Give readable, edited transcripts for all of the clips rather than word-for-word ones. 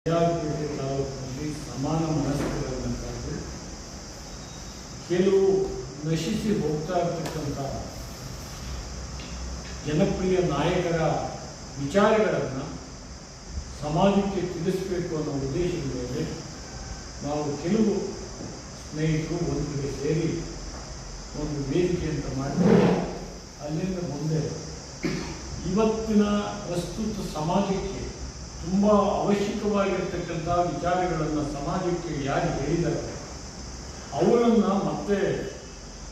ಕೆಆರ್ಪೇಟೆ ತಾಲೂಕಿನಲ್ಲಿ ಸಮಾನ ಮನಸ್ಕರನ್ನು ಕರೆದು ಕೆಲವು ನಶಿಸಿ ಹೋಗ್ತಾ ಇರತಕ್ಕಂಥ ಜನಪ್ರಿಯ ನಾಯಕರ ವಿಚಾರಗಳನ್ನು ಸಮಾಜಕ್ಕೆ ತಿಳಿಸಬೇಕು ಅನ್ನೋ ಉದ್ದೇಶದ ಮೇಲೆ ನಾವು ಕೆಲವು ಸ್ನೇಹಿತರು ಒಂದು ಕಡೆ ಸೇರಿ ಒಂದು ವೇದಿಕೆ ಅಂತ ಮಾಡಿದ್ರೆ ಅಲ್ಲಿಂದ ಮುಂದೆ ಇವತ್ತಿನ ಪ್ರಸ್ತುತ ಸಮಾಜಕ್ಕೆ ತುಂಬ ಅವಶ್ಯಕವಾಗಿರ್ತಕ್ಕಂಥ ವಿಚಾರಗಳನ್ನು ಸಮಾಜಕ್ಕೆ ಯಾರು ಹೇಳಿದ್ದಾರೆ ಅವರನ್ನು ಮತ್ತೆ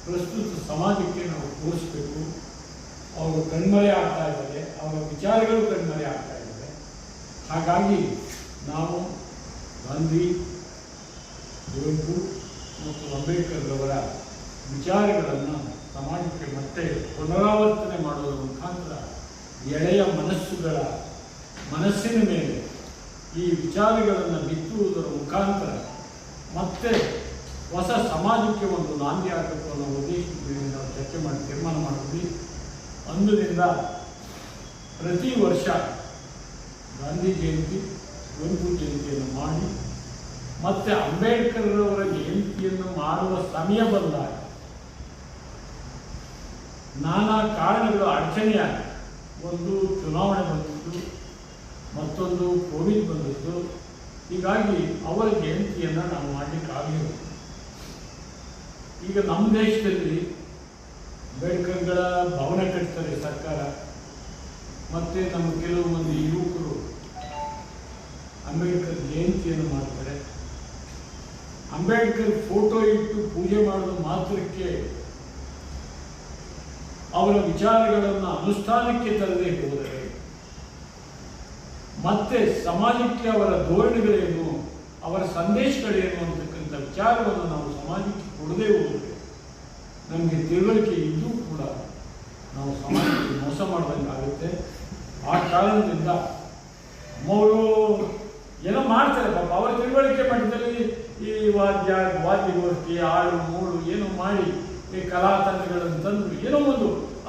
ಪ್ರಸ್ತುತ ಸಮಾಜಕ್ಕೆ ನಾವು ತೋರಿಸ್ಬೇಕು. ಅವರು ಕಣ್ಮರೆ ಆಗ್ತಾ ಇದ್ದಾರೆ, ಅವರ ವಿಚಾರಗಳು ಕಣ್ಮರೆ ಆಗ್ತಾ ಇದ್ದಾರೆ. ಹಾಗಾಗಿ ನಾವು ಗಾಂಧಿ, ಕುವೆಂಪು ಮತ್ತು ಅಂಬೇಡ್ಕರ್ ಅವರ ವಿಚಾರಗಳನ್ನು ಸಮಾಜಕ್ಕೆ ಮತ್ತೆ ಪುನರಾವರ್ತನೆ ಮಾಡೋದ್ರ ಮುಖಾಂತರ ಎಳೆಯ ಮನಸ್ಸಿನ ಮೇಲೆ ಈ ವಿಚಾರಗಳನ್ನು ಬಿತ್ತುವುದರ ಮುಖಾಂತರ ಮತ್ತೆ ಹೊಸ ಸಮಾಜಕ್ಕೆ ಒಂದು ನಾಂದಿ ಆಗಬೇಕು ಅನ್ನೋ ಉದ್ದೇಶದ ಮೇಲೆ ನಾವು ಚರ್ಚೆ ಮಾಡಿ ತೀರ್ಮಾನ ಮಾಡಿದ್ವಿ. ಅಂದಿನಿಂದ ಪ್ರತಿ ವರ್ಷ ಗಾಂಧಿ ಜಯಂತಿ, ಕುವೆಂಪು ಜಯಂತಿಯನ್ನು ಮಾಡಿ ಮತ್ತೆ ಅಂಬೇಡ್ಕರ್ ಅವರ ಜಯಂತಿಯನ್ನು ಮಾಡುವ ಸಮಯ ಬಂದಾಗ ನಾನಾ ಕಾರಣಗಳು ಅಡಚಣೆಯಾಗಿ, ಒಂದು ಚುನಾವಣೆ ಬಂದಿತ್ತು, ಮತ್ತೊಂದು ಕೋವಿಡ್ ಬಂದಿತ್ತು. ಹೀಗಾಗಿ ಅವರ ಜಯಂತಿಯನ್ನು ನಾವು ಮಾಡಲಿಕ್ಕಾಗಲಿಲ್ಲ. ಈಗ ನಮ್ಮ ದೇಶದಲ್ಲಿ ಅಂಬೇಡ್ಕರ್ಗಳ ಭವನ ಕಟ್ತಾರೆ ಸರ್ಕಾರ, ಮತ್ತು ನಮ್ಮ ಕೆಲವು ಮಂದಿ ಯುವಕರು ಅಂಬೇಡ್ಕರ್ ಜಯಂತಿಯನ್ನು ಮಾಡ್ತಾರೆ. ಅಂಬೇಡ್ಕರ್ ಫೋಟೋ ಇಟ್ಟು ಪೂಜೆ ಮಾಡೋದು ಮಾತ್ರಕ್ಕೆ ಅವರ ವಿಚಾರಗಳನ್ನು ಅನುಷ್ಠಾನಕ್ಕೆ ತರದೇ ಹೋದರೆ ಮತ್ತೆ ಸಮಾಜಕ್ಕೆ ಅವರ ಧೋರಣೆಗಳೇನು, ಅವರ ಸಂದೇಶಗಳೇನು ಅಂತಕ್ಕಂಥ ವಿಚಾರವನ್ನು ನಾವು ಸಮಾಜಕ್ಕೆ ಕೊಡದೇ ಹೋದರೆ ನಮಗೆ ತಿಳುವಳಿಕೆ ಇದ್ದೂ ಕೂಡ ನಾವು ಸಮಾಜಕ್ಕೆ ಮೋಸ ಮಾಡಿದಂಗಾಗುತ್ತೆ. ಆ ಕಾರಣದಿಂದ ಅವರು ಏನೋ ಮಾಡ್ತಾರೆ ಪಾಪ, ಅವರ ತಿಳುವಳಿಕೆ ಮಟ್ಟದಲ್ಲಿ ಈ ವಾದ್ಯಗೋಷ್ಠಿ, ಆಳು ಮೂಳು ಏನೋ ಮಾಡಿ ಈ ಕಲಾ ತಂಡಗಳನ್ನು ತಂದು ಏನೋ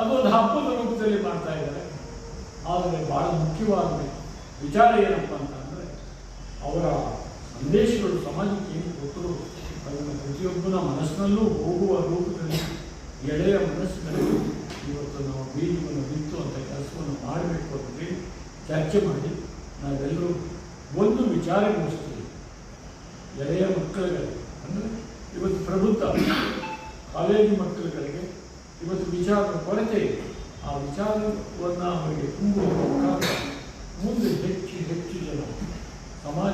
ಅದೊಂದು ಹಬ್ಬದ ರೂಪದಲ್ಲಿ ಮಾಡ್ತಾ ಇದ್ದಾರೆ. ಆದರೆ ಭಾಳ ಮುಖ್ಯವಾದ ವಿಚಾರ ಏನಪ್ಪ ಅಂತಂದರೆ ಅವರ ಸಂದೇಶಗಳು ಸಮಾಜಕ್ಕೆ ಏನು ಕೊಟ್ಟರು ಅದನ್ನು ಪ್ರತಿಯೊಬ್ಬನ ಮನಸ್ಸಿನಲ್ಲೂ ಹೋಗುವ ರೂಪದಲ್ಲಿ ಎಳೆಯ ಮನಸ್ಸಿನಲ್ಲಿ ಇವತ್ತು ನಾವು ಬೀಜವನ್ನು ಬಿತ್ತು ಅಂತ ಕೆಲಸವನ್ನು ಮಾಡಬೇಕು ಅಂತ ಚರ್ಚೆ ಮಾಡಿ ನಾವೆಲ್ಲರೂ ಒಂದು ವಿಚಾರಗೋಷ್ಠಿ ಎಳೆಯ ಮಕ್ಕಳುಗಳಿಗೆ, ಅಂದರೆ ಇವತ್ತು ಪ್ರಬುದ್ಧ ಕಾಲೇಜು ಮಕ್ಕಳುಗಳಿಗೆ ಇವತ್ತು ವಿಚಾರದ ಕೊರತೆ ಇದೆ. ಆ ವಿಚಾರವನ್ನು ಅವರಿಗೆ ತುಂಬುವ ಮುಖಾಂತರ ಮುಂದೆ ಹೆಚ್ಚು ಜನ ಸಮಾಜ